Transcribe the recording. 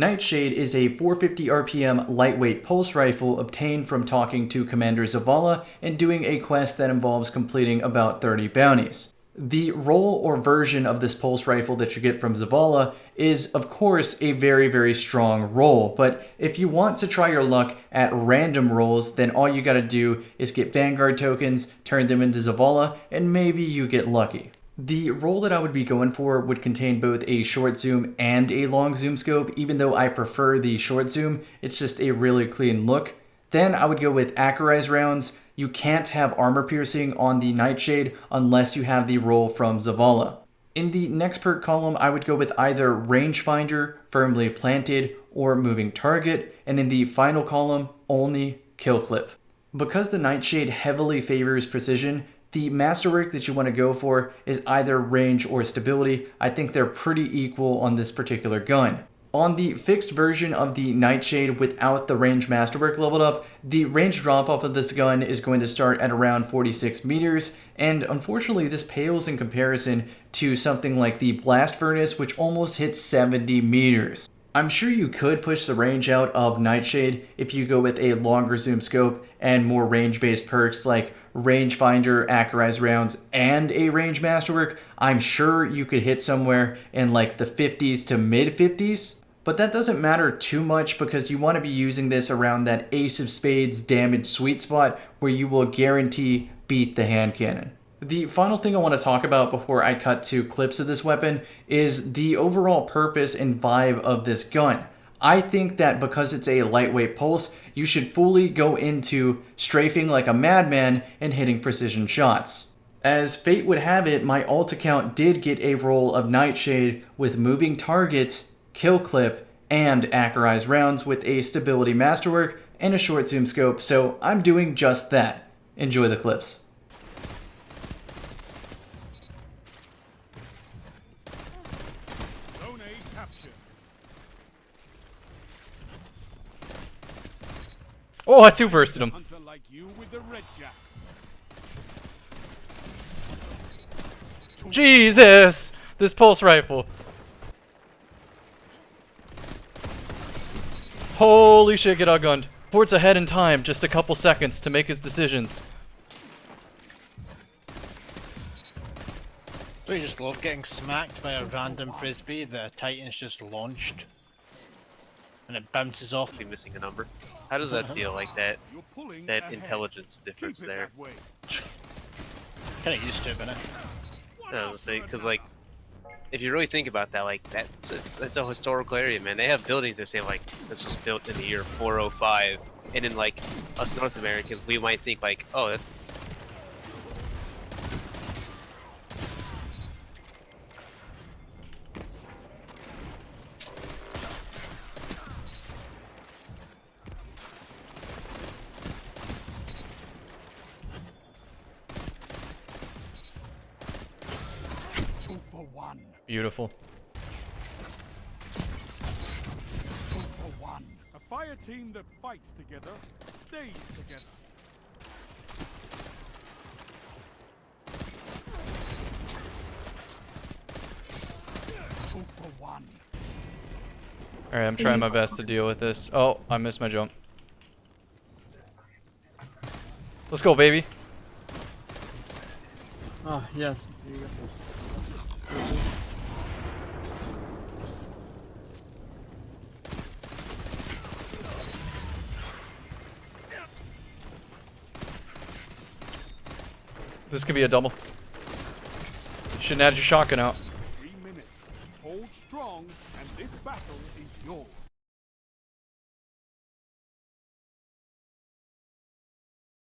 Nightshade is a 450 RPM lightweight pulse rifle obtained from talking to Commander Zavala and doing a quest that involves completing about 30 bounties. The role or version of this pulse rifle that you get from Zavala is, of course, a very, very strong roll, but if you want to try your luck at random rolls, then all you gotta do is get Vanguard tokens, turn them into Zavala, and maybe you get lucky. The roll that I would be going for would contain both a short zoom and a long zoom scope, even though I prefer the short zoom, it's just a really clean look. Then I would go with accurized rounds. You can't have armor piercing on the Nightshade unless you have the roll from Zavala. In the next perk column, I would go with either rangefinder, firmly planted, or moving target, and in the final column, only kill clip. Because the Nightshade heavily favors precision, the masterwork that you want to go for is either range or stability. I think they're pretty equal on this particular gun. On the fixed version of the Nightshade without the range masterwork leveled up, the range drop-off of this gun is going to start at around 46 meters, and unfortunately this pales in comparison to something like the Blast Furnace, which almost hits 70 meters. I'm sure you could push the range out of Nightshade if you go with a longer zoom scope and more range-based perks like rangefinder, accurized rounds, and a range masterwork. I'm sure you could hit somewhere in like the 50s to mid 50s. But that doesn't matter too much because you want to be using this around that ace of spades damage sweet spot where you will guarantee beat the hand cannon. The final thing I want to talk about before I cut to clips of this weapon is the overall purpose and vibe of this gun. I think that because it's a lightweight pulse, you should fully go into strafing like a madman and hitting precision shots. As fate would have it, my alt account did get a roll of Nightshade with moving target, kill clip, and accurized rounds with a stability masterwork and a short zoom scope, so I'm doing just that. Enjoy the clips. Oh, I two-bursted him. Jesus! This pulse rifle. Holy shit, get outgunned. Hort's ahead in time, just a couple seconds to make his decisions. Do you just love getting smacked by a random frisbee that a Titan's just launched? And it bounces off? Be missing a number. How does that feel, like that intelligence difference there? Kinda used to it, innit? I was gonna say, because like, if you really think about that, like it's a historical area, man. They have buildings that say like this was built in the year 405, and in like us North Americans, we might think like, oh, that's. Beautiful. A fire team that fights together stays together. Alright, I'm trying my best to deal with this. Oh, I missed my jump. Let's go, baby. Ah, yes. This could be a double. Shouldn't add your shotgun out. 3 minutes. Hold strong, and this battle is yours.